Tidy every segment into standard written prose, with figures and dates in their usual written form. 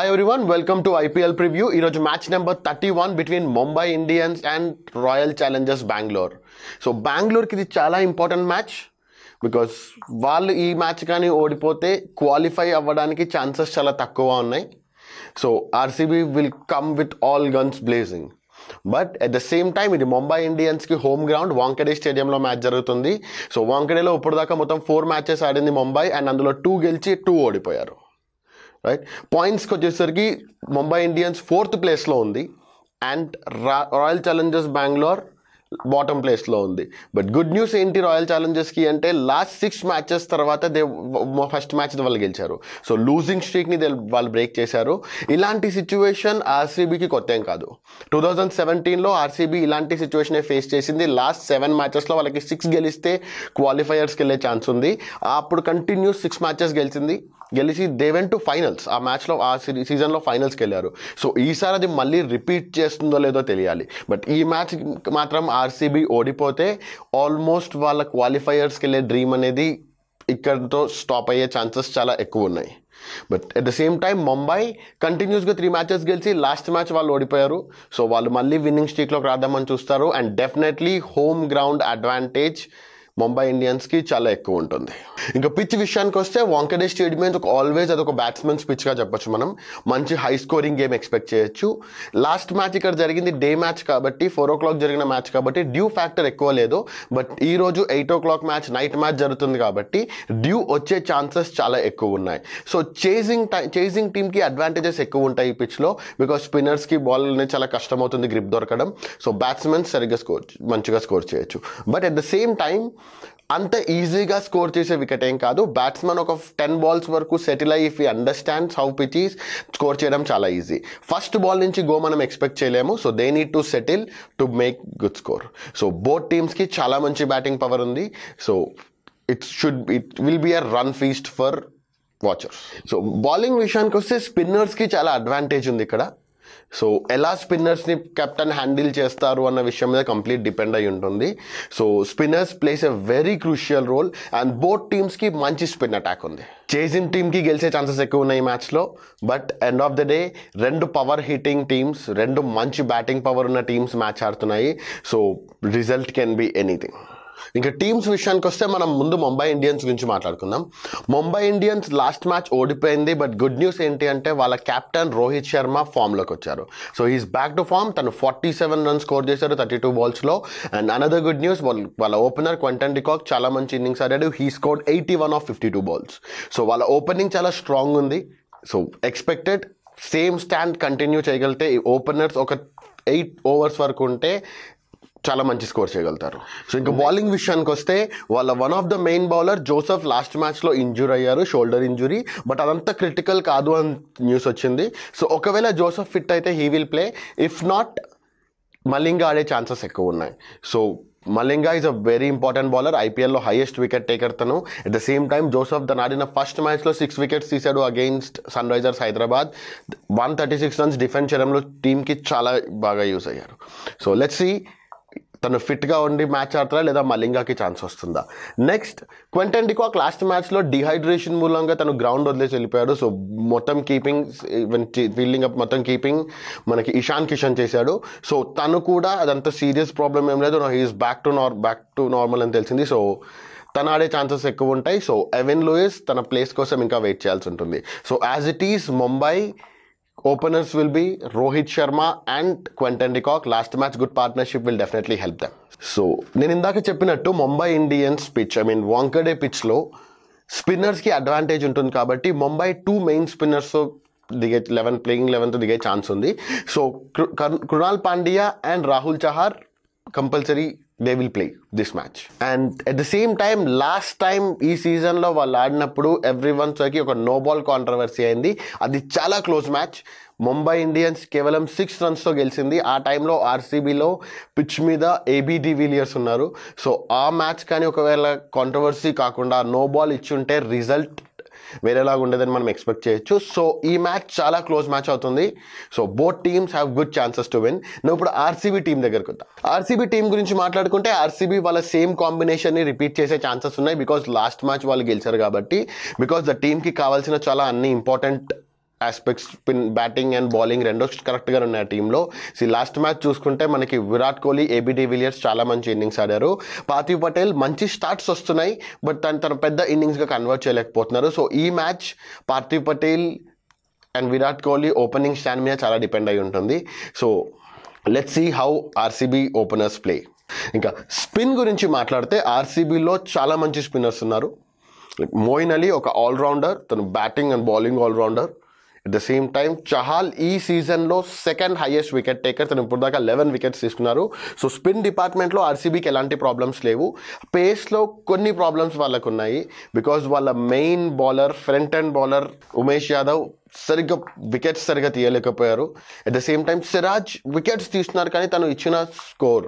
Hi everyone, welcome to IPL preview. ఈరోజు match number 31 between Mumbai Indians and royal Challengers Bengaluru. So బెంగళూరుకి ఇది చాలా important match because వాళ్ళు ఈ మ్యాచ్ కానీ ఓడిపోతే క్వాలిఫై అవ్వడానికి ఛాన్సెస్ చాలా తక్కువ ఉన్నాయి. So RCB will come with all guns blazing. But at the same time ఇది ముంబై ఇండియన్స్కి హోమ్ గ్రౌండ్ వాంకడే స్టేడియంలో మ్యాచ్ జరుగుతుంది. సో వాంకడేలో ఇప్పటిదాకా మొత్తం 4 మ్యాచెస్ ఆడింది ముంబై అండ్ అందులో 2 గెలిచి 2 ఓడిపోయారు. రైట్, పాయింట్స్కి వచ్చేసరికి ముంబై ఇండియన్స్ 4th ప్లేస్లో ఉంది and royal Challengers Bengaluru bottom ప్లేస్లో ఉంది. బట్ గుడ్ న్యూస్ ఏంటి రాయల్ ఛాలెంజర్స్కి అంటే లాస్ట్ 6 మ్యాచెస్ తర్వాత ఫస్ట్ మ్యాచ్ వాళ్ళు గెలిచారు. సో లూజింగ్ స్ట్రీక్ని వాళ్ళు బ్రేక్ చేశారు. ఇలాంటి సిచ్యువేషన్ ఆర్సీబీకి కొత్త ఏం కాదు. 2017లో ఆర్సీబీ ఇలాంటి సిచ్యువేషనే ఫేస్ చేసింది. లాస్ట్ 7 మ్యాచెస్లో వాళ్ళకి 6 గెలిస్తే క్వాలిఫైయర్స్కి వెళ్ళే ఛాన్స్ ఉంది. అప్పుడు కంటిన్యూస్ 6 మ్యాచెస్ గెలిచి దే వెంట్ టు ఫైనల్స్. ఆ మ్యాచ్లో ఆ సీజన్లో ఫైనల్స్కి వెళ్ళారు. సో ఈసారి అది మళ్ళీ రిపీట్ చేస్తుందో లేదో తెలియాలి. బట్ ఈ మ్యాచ్ మాత్రం ఆర్సీబీ ఓడిపోతే ఆల్మోస్ట్ వాళ్ళ క్వాలిఫైయర్స్కి వెళ్ళే డ్రీమ్ అనేది ఇక్కడితో స్టాప్ అయ్యే ఛాన్సెస్ చాలా ఎక్కువ ఉన్నాయి. But at the same time Mumbai కంటిన్యూస్గా 3 మ్యాచెస్ గెలిచి లాస్ట్ మ్యాచ్ వాళ్ళు ఓడిపోయారు. సో వాళ్ళు మళ్ళీ విన్నింగ్ స్ట్రీక్లోకి రాద్దామని చూస్తారు and definitely home ground advantage Mumbai ఇండియన్స్కి చాలా ఎక్కువ ఉంటుంది. ఇంకా పిచ్ విషయానికి వస్తే వాంకడే స్టేడియం ఆల్వేస్ అదొక బ్యాట్స్మెన్స్ పిచ్గా చెప్పొచ్చు. మనం మంచి హై స్కోరింగ్ గేమ్ ఎక్స్పెక్ట్ చేయొచ్చు. లాస్ట్ మ్యాచ్ ఇక్కడ జరిగింది డే మ్యాచ్ కాబట్టి 4 o'clock జరిగిన మ్యాచ్ కాబట్టి డ్యూ ఫ్యాక్టర్ ఎక్కువ లేదు. బట్ ఈరోజు 8 o'clock మ్యాచ్ నైట్ మ్యాచ్ జరుగుతుంది కాబట్టి డ్యూ వచ్చే ఛాన్సెస్ చాలా ఎక్కువ ఉన్నాయి. సో చేజింగ్ టీమ్కి అడ్వాంటేజెస్ ఎక్కువ ఉంటాయి ఈ పిచ్లో బికాస్ స్పిన్నర్స్కి బాల్ అనేది చాలా కష్టమవుతుంది గ్రిప్ దొరకడం. సో బ్యాట్స్మెన్స్ మంచిగా స్కోర్ చేయొచ్చు. But at the same time అంత ఈజీగా స్కోర్ చేసే వికెట్ ఏం కాదు. బ్యాట్స్మెన్ ఒక 10 balls వరకు సెటిల్ అయ్యి if you understands how pitch is score చేయడం చాలా ఈజీ. ఫస్ట్ బాల్ నుంచి గో మనం ఎక్స్పెక్ట్ చేయలేము. So they need to settle to make good score. So both టీమ్స్కి చాలా మంచి బ్యాటింగ్ పవర్ ఉంది. So it will be a run feast for watchers. So bowling విషయానికి వస్తే స్పిన్నర్స్కి చాలా అడ్వాంటేజ్ ఉంది ఇక్కడ. సో ఎలా స్పిన్నర్స్ని కెప్టెన్ హ్యాండిల్ చేస్తారు అన్న విషయం మీద కంప్లీట్ డిపెండ్ అయి ఉంటుంది. So spinners plays a very crucial role and both టీమ్స్కి మంచి స్పిన్ అటాక్ ఉంది. చేజింగ్ టీమ్కి గెలిచే ఛాన్సెస్ ఎక్కువ ఉన్నాయి ఈ మ్యాచ్లో. But end of the day 2 power hitting teams, 2 మంచి బ్యాటింగ్ పవర్ ఉన్న టీమ్స్ మ్యాచ్ ఆడుతున్నాయి. So result can be anything. ఇంకా టీమ్స్ విషయానికి వస్తే మనం ముందు ముంబై ఇండియన్స్ గురించి మాట్లాడుకుందాం. ముంబై ఇండియన్స్ లాస్ట్ మ్యాచ్ ఓడిపోయింది. బట్ గుడ్ న్యూస్ ఏంటి అంటే వాళ్ళ కెప్టెన్ రోహిత్ శర్మ ఫామ్లోకి వచ్చారు. So is back to form. తను 47 runs స్కోర్ చేశారు 32 balls. And another good news వాళ్ళ ఓపెనర్ క్వింటన్ డికాక్ చాలా మంచి ఇన్నింగ్స్ ఆడాడు. He scored 81 of 52 balls. So వాళ్ళ ఓపెనింగ్ చాలా స్ట్రాంగ్ ఉంది. So expected same stand continue చేయగలిగితే ఓపెనర్స్ ఒక 8 overs వరకు ఉంటే చాలా మంచి స్కోర్ చేయగలుగుతారు. సో ఇంకా బౌలింగ్ విషయానికి వస్తే వాళ్ళ one of the main bowler Joseph last మ్యాచ్లో ఇంజూర్ అయ్యారు, షోల్డర్ ఇంజురీ. బట్ అదంతా క్రిటికల్ కాదు అని న్యూస్ వచ్చింది. సో ఒకవేళ జోసెఫ్ ఫిట్ అయితే he will play. If not Malinga ఆడే ఛాన్సెస్ ఎక్కువ ఉన్నాయి. So Malinga is a very important bowler. ఐపీఎల్లో హైయెస్ట్ వికెట్ టేకర్ తను. At the same time Joseph తను ఆడిన ఫస్ట్ మ్యాచ్లో 6 wickets తీశాడు against sunrisers Hyderabad. 136 runs defence చేయడంలో టీంకి చాలా బాగా యూజ్ అయ్యారు. సో లెట్స్ సీ తను ఫిట్గా ఉండి మ్యాచ్ ఆడతారా లేదా మలింగాకి ఛాన్స్ వస్తుందా. నెక్స్ట్ క్వింటన్ డికాక్ లాస్ట్ మ్యాచ్లో డిహైడ్రేషన్ మూలంగా తను గ్రౌండ్ వదిలేసి వెళ్ళిపోయాడు. సో మొత్తం కీపింగ్ ఫీల్డింగ్ అప్ మొత్తం కీపింగ్ మనకి ఇషాన్ కిషన్ చేశాడు. సో తను కూడా అదంతా సీరియస్ ప్రాబ్లం ఏం లేదు. హీఈస్ బ్యాక్ టు నార్మల్ అని తెలిసింది. సో తను ఆడే ఛాన్సెస్ ఎక్కువ ఉంటాయి. సో ఎవెన్ లూయిస్ తన ప్లేస్ కోసం ఇంకా వెయిట్ చేయాల్సి ఉంటుంది. So as it is Mumbai openers will be Rohit Sharma and Quinton de Kock. Last match good partnership will definitely help them. So నేను ఇందాక చెప్పినట్టు ముంబై ఇండియన్స్ పిచ్ వాంకడే పిచ్లో స్పిన్నర్స్కి అడ్వాంటేజ్ ఉంటుంది కాబట్టి ముంబై 2 మెయిన్ స్పిన్నర్స్ దిగే ప్లేయింగ్ 11th దిగే ఛాన్స్ ఉంది. So Krunal Pandya and Rahul Chahar compulsory they will play this match. And at the same time last time ఈ సీజన్లో వాళ్ళు ఆడినప్పుడు ఎవ్రీవన్స్కి ఒక నో బాల్ కాంట్రవర్సీ అయింది. అది చాలా క్లోజ్ మ్యాచ్. ముంబై ఇండియన్స్ కేవలం 6 runsతో గెలిచింది. ఆ టైంలో ఆర్సీబీలో పిచ్ మీద ఏబీ డివిలియర్స్ ఉన్నారు. సో ఆ మ్యాచ్ కానీ ఒకవేళ కాంట్రవర్సీ కాకుండా నో బాల్ ఇచ్చుంటే రిజల్ట్ వేరేలాగా ఉండేదని మనం ఎక్స్పెక్ట్ చేయొచ్చు. సో ఈ మ్యాచ్ చాలా క్లోజ్ మ్యాచ్ అవుతుంది. So both teams have good chances to win. నువ్వు ఇప్పుడు ఆర్సీబీ టీం దగ్గరకు వద్దాం. ఆర్సీబీ టీం గురించి మాట్లాడుకుంటే ఆర్సీబీ వాళ్ళ సేమ్ కాంబినేషన్ని రిపీట్ చేసే ఛాన్సెస్ ఉన్నాయి బికాస్ లాస్ట్ మ్యాచ్ వాళ్ళు గెలిచారు కాబట్టి. బికాస్ ద టీమ్కి కావాల్సిన చాలా అన్ని important aspects spin batting and bowling రెండో కరెక్ట్గా ఉన్నాయి ఆ టీంలో. లాస్ట్ మ్యాచ్ చూసుకుంటే మనకి విరాట్ కోహ్లీ, ఏబీ డివిలియర్స్ చాలా మంచి ఇన్నింగ్స్ ఆడారు. పార్థివ్ పటేల్ మంచి స్టార్ట్స్ వస్తున్నాయి, బట్ తన పెద్ద ఇన్నింగ్స్గా కన్వర్ట్ చేయలేకపోతున్నారు. సో ఈ match Parthiv Patel and Virat Kohli opening stand మీద చాలా డిపెండ్ అయి ఉంటుంది. So let's see how RCB openers play. ఇంకా స్పిన్ గురించి మాట్లాడితే ఆర్సీబీలో చాలా మంచి స్పిన్నర్స్ ఉన్నారు. మోయిన్ అలీ ఒక ఆల్రౌండర్, తను batting and bowling allrounder. At the same time Chahal ఈ సీజన్లో సెకండ్ హైయెస్ట్ వికెట్ టేకర్, తను ఇప్పుడు దాకా 11 వికెట్స్ తీసుకున్నారు. సో స్పిన్ డిపార్ట్మెంట్లో ఆర్సీబీకి ఎలాంటి ప్రాబ్లమ్స్ లేవు. పేస్లో కొన్ని ప్రాబ్లమ్స్ వాళ్ళకు ఉన్నాయి, బికాజ్ వాళ్ళ main bowler front and bowler Umesh Yadav wickets సరిగ్గా తీయలేకపోయారు. At the same time Siraj wickets తీస్తున్నారు, కానీ తను ఇచ్చిన స్కోర్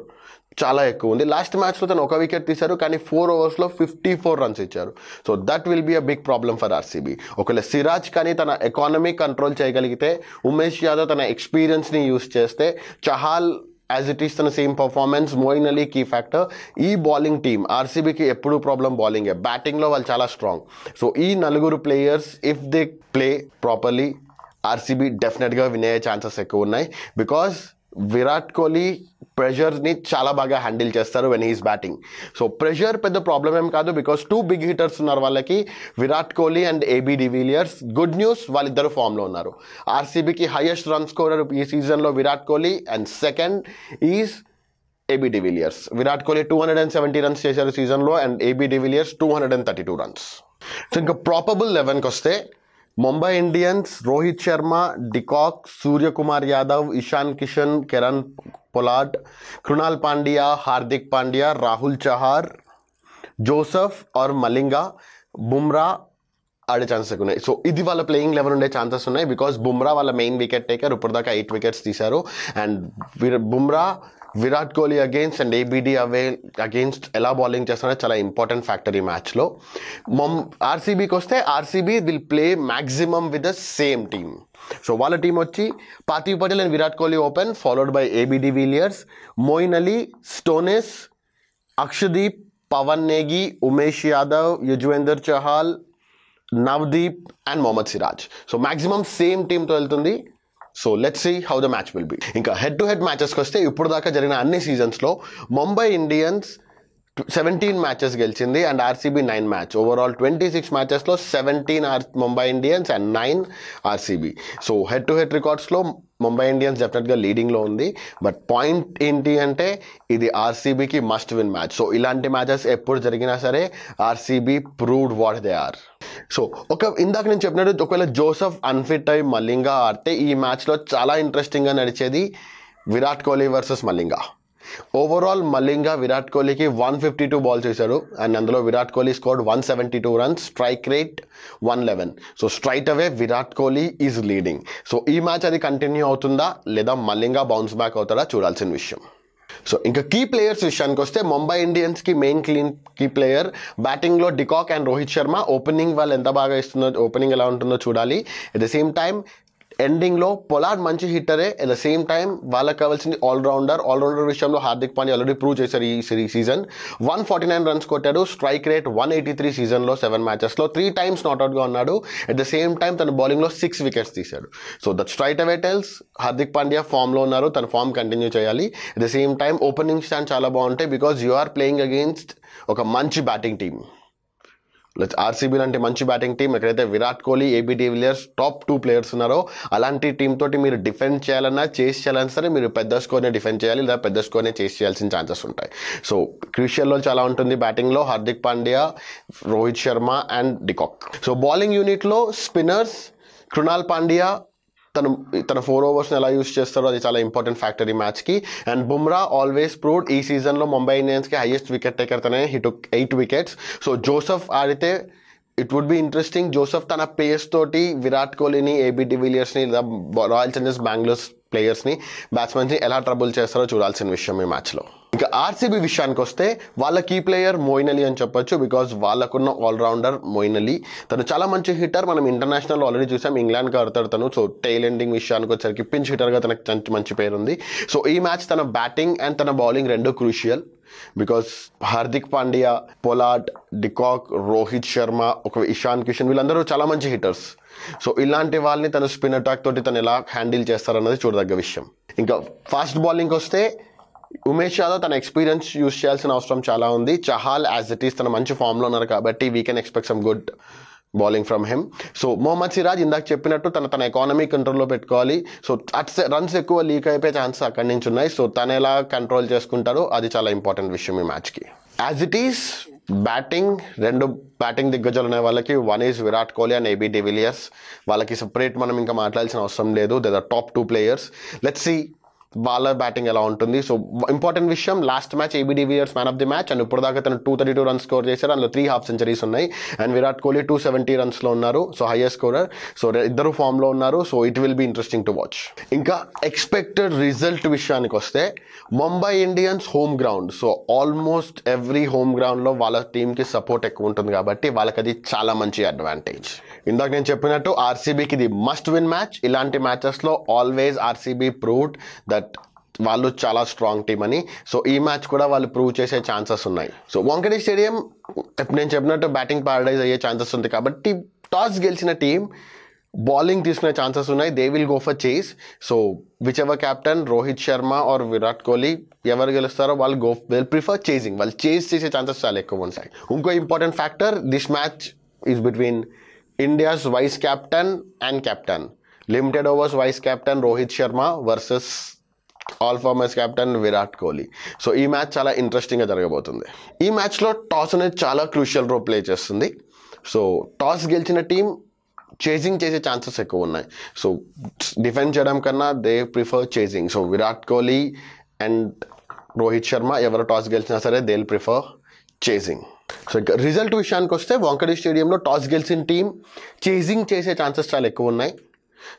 చాలా ఎక్కువ ఉంది. లాస్ట్ మ్యాచ్లో తను ఒక వికెట్ తీశారు, కానీ 4 ఓవర్స్లో 54 రన్స్ ఇచ్చారు. So that will be a big problem for RCB. ఒకవేళ సిరాజ్ కానీ తన ఎకానమీ కంట్రోల్ చేయగలిగితే, ఉమేష్ యాదవ్ తన ఎక్స్పీరియన్స్ని యూస్ చేస్తే, చహాల్ యాజ్ ఇట్ ఈస్ తన same performance, Moeen Ali key factor. ఈ బౌలింగ్ టీమ్ ఆర్సీబీకి ఎప్పుడు ప్రాబ్లం బౌలింగే, బ్యాటింగ్లో వాళ్ళు చాలా స్ట్రాంగ్. సో ఈ నలుగురు players if they play properly RCB డెఫినెట్గా విన్ అయ్యే ఛాన్సెస్ ఎక్కువ ఉన్నాయి. బికాజ్ విరాట్ కోహ్లీ ప్రెషర్ని చాలా బాగా హ్యాండిల్ చేస్తారు when he's batting. So pressure పెద్ద ప్రాబ్లం ఏం కాదు, బికాస్ 2 బిగ్ హిటర్స్ ఉన్నారు వాళ్ళకి, Virat Kohli and AB de Villiers. Good news, వాళ్ళిద్దరు ఫామ్లో ఉన్నారు. ఆర్సీబీకి హైయెస్ట్ రన్ స్కోరర్ ఈ సీజన్లో Virat Kohli, and second is AB de Villiers. Virat Kohli 270 runs చేశారు సీజన్లో, and AB de Villiers 232 runs. So ఇంకా ప్రాపబుల్ 11కి వస్తే, Mumbai Indians Rohit Sharma, de Kock, Suryakumar Yadav, Ishan Kishan, Kiran Pollard, Krunal Pandya, Hardik Pandya, Rahul Chahar, Joseph are Malinga, Bumrah ఆడే ఛాన్సెస్ ఉన్నాయి. సో ఇది వాళ్ళ ప్లేయింగ్ లెవెల్ ఉండే ఛాన్సెస్ ఉన్నాయి, బికాస్ బుమ్రా వాళ్ళ మెయిన్ వికెట్ టేకర్, ఇప్పటిదాకా 8 వికెట్స్ తీశారు. And Bumrah Virat Kohli against and ABD against ఎలా బౌలింగ్ చేస్తారో చాలా ఇంపార్టెంట్ ఫ్యాక్టర్ ఈ మ్యాచ్లో. ఆర్సీబీకి వస్తే, RCB will play maximum with the same team. So వాళ్ళ టీం వచ్చి Parthiv Patel and Virat Kohli open, followed by AB de Villiers, Moeen Ali, Stoinis, Akshdeep, Pawan Negi, Umesh Yadav, Yuzvendra Chahal, Navdeep and Mohammed Siraj. So maximum same టీంతో వెళ్తుంది. So let's see how the match will be. ఇంకా head to head మ్యాచెస్కి వస్తే, ఇప్పుడు దాకా జరిగిన అన్ని సీజన్స్లో ముంబై ఇండియన్స్ 17 మ్యాచెస్ గెలిచింది అండ్ ఆర్సీబీ 9 మ్యాచ్. ఓవరాల్ 26 మ్యాచెస్లో 17 Mumbai Indians and 9 RCB. So head to head రికార్డ్స్లో ముంబై ఇండియన్స్ డెఫినెట్గా లీడింగ్లో ఉంది. బట్ పాయింట్ ఏంటి అంటే, ఇది ఆర్సీబీకి మస్ట్ విన్ మ్యాచ్. సో ఇలాంటి మ్యాచెస్ ఎప్పుడు జరిగినా సరే RCB proved what they are. So ఇందాక నేను చెప్పినట్టు, ఒకవేళ జోసెఫ్ అన్ఫిట్ అయి మలింగా ఆడితే ఈ మ్యాచ్లో చాలా ఇంట్రెస్టింగ్గా నడిచేది విరాట్ కోహ్లీ వర్సెస్ మలింగా. ఓవరాల్ మలింగా విరాట్ కోహ్లీకి 152 బాల్స్ వేశారు, అండ్ అందులో Virat Kohli scored 172 runs, strike rate 111. So straight away Virat Kohli is leading. So ఈ మ్యాచ్ అది కంటిన్యూ అవుతుందా, లేదా మలింగా బౌన్స్ బ్యాక్ అవుతాడా చూడాల్సిన విషయం. సో ఇంకా కీ ప్లేయర్స్ విషయానికి వస్తే, ముంబై ఇండియన్స్కి మెయిన్ కీ ప్లేయర్ బ్యాటింగ్లో de Kock and Rohit Sharma. Opening వాళ్ళు ఎంత బాగా ఇస్తుందో, ఓపెనింగ్ ఎలా ఉంటుందో చూడాలి. అట్ ద సేమ్ టైం ఎండింగ్లో పొలార్డ్ మంచి హిట్టరే. అట్ ద సేమ్ టైం వాళ్ళకి కావాల్సింది ఆల్రౌండర్ విషయంలో హార్దిక్ పాండ్యా ఆల్రెడీ ప్రూవ్ చేశారు ఈ సీజన్. 149 రన్స్ కొట్టాడు, స్ట్రైక్ రేట్ 183 సీజన్లో 7 మ్యాచెస్లో 3 టైమ్స్ నాట్అవుట్గా ఉన్నాడు. అట్ ద సేమ్ టైం తన బౌలింగ్లో 6 వికెట్స్ తీశాడు. So that straight away tells Hardik Pandya ఫామ్లో ఉన్నారు, తన ఫామ్ కంటిన్యూ చేయాలి. At the same time opening stand చాలా బాగుంటాయి, because you are playing against ఒక మంచి బ్యాటింగ్ టీమ్. ఆర్సీబీ లాంటి మంచి బ్యాటింగ్ టీం, ఎక్కడైతే Virat Kohli, AB de Villiers top 2 players ఉన్నారో, అలాంటి టీం తోటి మీరు డిఫెండ్ చేయాలన్నా, చేస్ చేయాలన్నా సరే మీరు పెద్ద స్కోర్నే డిఫెండ్ చేయాలి, లేదా పెద్ద స్కోర్నే చేస్ చేయాల్సిన ఛాన్సెస్ ఉంటాయి. సో క్రూషియల్ రోల్ చాలా ఉంటుంది బ్యాటింగ్లో, Hardik Pandya, Rohit Sharma and de Kock. So bowling యూనిట్లో స్పిన్నర్స్, కృణాల్ పాండ్యా తన 4 ఓవర్స్ని ఎలా యూస్ చేస్తారో అది చాలా ఇంపార్టెంట్ ఫ్యాక్టర్ ఈ మ్యాచ్కి. అండ్ బుమ్రా ఆల్వేస్ ప్రూవ్డ్ ఈ సీజన్లో ముంబై ఇండియన్స్కి హైయెస్ట్ వికెట్ టేకర్ తనే, he took 8 wickets. So Joseph ఆడితే it would be interesting. Joseph తన పేస్ తోటి విరాట్ కోహ్లీని, ఏబీ డివిలియర్స్ని, లేదా రాయల్ ఛాలెంజర్స్ బెంగళూరు ప్లేయర్స్ని, బ్యాట్స్మెన్స్ని ఎలా ట్రబుల్ చేస్తారో చూడాల్సిన విషయం ఈ మ్యాచ్లో. ఇంకా ఆర్సీబీ విషయానికి వస్తే, వాళ్ళ కీ ప్లేయర్ మోయిన్ అలీ అని చెప్పొచ్చు, బికాజ్ వాళ్ళకున్న ఆల్రౌండర్ మోయిన్ అలీ. తను చాలా మంచి హిట్టర్, మనం ఇంటర్నేషనల్ ఆల్రెడీ చూసాం, ఇంగ్లాండ్కి ఆడతాడు తను. సో టైల్ ఎండింగ్ విషయానికి వచ్చేసరికి పించ్ హిట్టర్గా తనకు మంచి పేరు ఉంది. సో ఈ మ్యాచ్ తన బ్యాటింగ్ అండ్ తన బౌలింగ్ రెండు crucial, because Hardik Pandya, Pollard, de Kock, Rohit Sharma, Ishan Kishan వీళ్ళందరూ చాలా మంచి హిట్టర్స్. సో ఇలాంటి వాళ్ళని తను స్పిన్ అటాక్ తోటి తను ఎలా హ్యాండిల్ చేస్తారన్నది చూడదగ్గ విషయం. ఇంకా ఫాస్ట్ బౌలింగ్కి వస్తే ఉమేష్ యాదవ్ తన ఎక్స్పీరియన్స్ యూస్ చేయాల్సిన అవసరం చాలా ఉంది. చహాల్ యాజ్ ఇట్ ఈస్ తన మంచి ఫామ్లో ఉన్నారు కాబట్టి we can expect some good bowling from him. So Mohammed Siraj ఇందాక చెప్పినట్టు తన ఎకానమీ కంట్రోల్లో పెట్టుకోవాలి. సో రన్స్ ఎక్కువ లీక్ అయిపోయే ఛాన్సెస్ అక్కడి నుంచి ఉన్నాయి. సో తను ఎలా కంట్రోల్ చేసుకుంటారో అది చాలా ఇంపార్టెంట్ విషయం ఈ మ్యాచ్కి. As it is batting, 2 batting దిగ్గజాలు ఉన్నాయి వాళ్ళకి. One is Virat Kohli and AB de Villiers. వాళ్ళకి సపరేట్ మనం ఇంకా మాట్లాడాల్సిన అవసరం లేదు. They are top 2 players. Let's see వాళ్ళ బ్యాటింగ్ ఎలా ఉంటుంది. సో ఇంపార్టెంట్ విషయం, last match AB de Villiers man of the match and ఇప్పుడు దాకా తను 232 రన్స్ స్కోర్ చేశారు. అందులో 3 హాఫ్ సెంచరీస్ ఉన్నాయి. అండ్ విరాట్ కోహ్లీ 270 రన్స్లో ఉన్నారు. So highest scorer. సో ఇద్దరు ఫామ్లో ఉన్నారు. So it will be interesting to watch. ఇంకా ఎక్స్పెక్టెడ్ రిజల్ట్ విషయానికి వస్తే Mumbai Indians home ground. So almost every home గ్రౌండ్లో వాళ్ళ టీంకి సపోర్ట్ ఎక్కువ ఉంటుంది కాబట్టి వాళ్ళకి అది చాలా మంచి అడ్వాంటేజ్. ఇందాక నేను చెప్పినట్టు ఆర్సీబీకి ఇది మస్ట్ విన్ మ్యాచ్. ఇలాంటి మ్యాచెస్లో ఆల్వేస్ ఆర్సీబీ ప్రూవ్డ్ దట్ వాళ్ళు చాలా స్ట్రాంగ్ టీమ్ అని. సో ఈ మ్యాచ్ కూడా వాళ్ళు ప్రూవ్ చేసే ఛాన్సెస్ ఉన్నాయి. సో వాంకడే స్టేడియం నేను చెప్పినట్టు బ్యాటింగ్ ప్యారడైజ్ అయ్యే ఛాన్సెస్ ఉంది కాబట్టి టాస్ గెలిచిన టీం బౌలింగ్ తీసుకునే ఛాన్సెస్ ఉన్నాయి. They will go for chase. So whichever captain Rohit Sharma or Virat Kohli ఎవరు గెలుస్తారో వాళ్ళు విల్ ప్రిఫర్ చేసింగ్. వాళ్ళు చేస్ చేసే ఛాన్సెస్ చాలా ఎక్కువ ఉంటాయి. ఇంకో important factor, this match is between India's vice captain and captain. Limited overs vice captain Rohit Sharma versus all formats captain Virat Kohli. So ఈ మ్యాచ్ చాలా ఇంట్రెస్టింగ్గా జరగబోతుంది. ఈ మ్యాచ్లో టాస్ అనేది చాలా క్రూషియల్ రోల్ ప్లే చేస్తుంది. సో టాస్ గెలిచిన టీం చేసింగ్ చేసే ఛాన్సెస్ ఎక్కువ ఉన్నాయి. సో డిఫెండ్ చేయడం కన్నా they prefer chasing. So Virat Kohli and Rohit Sharma ఎవరు టాస్ గెలిచినా సరే they will prefer chasing. So ఇక రిజల్ట్ విషయానికి వస్తే వాంకడే స్టేడియంలో టాస్ గెలిచిన టీం చేసింగ్ చేసే ఛాన్సెస్ చాలా ఎక్కువ ఉన్నాయి.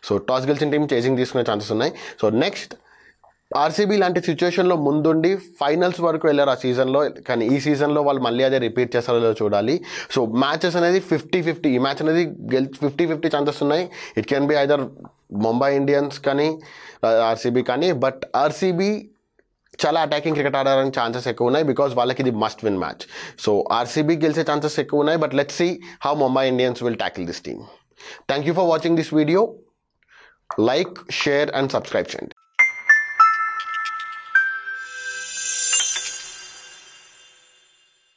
సో టాస్ గెలిచిన టీం చేసింగ్ తీసుకునే ఛాన్సెస్ ఉన్నాయి. సో నెక్స్ట్ ఆర్సీబీ లాంటి సిచ్యువేషన్లో ముందుండి ఫైనల్స్ వరకు వెళ్ళారు ఆ సీజన్లో. కానీ ఈ సీజన్లో వాళ్ళు మళ్ళీ అదే రిపీట్ చేస్తారో చూడాలి. సో మ్యాచెస్ అనేది 50-50. ఈ మ్యాచ్ అనేది 50-50 ఛాన్సెస్ ఉన్నాయి. It can be either Mumbai Indians కానీ ఆర్సీబీ కానీ. బట్ ఆర్సీబీ చాలా అటాకింగ్ క్రికెట్ ఆడడానికి ఛాన్సెస్ ఎక్కువ ఉన్నాయి బికాజ్ వాళ్ళకి ఇది must win match. So RCB గెలిచే ఛాన్సెస్ ఎక్కువ ఉన్నాయి. But let's see how Mumbai Indians will tackle this team. Thank you for watching this video. Like, share and subscribe చేయండి.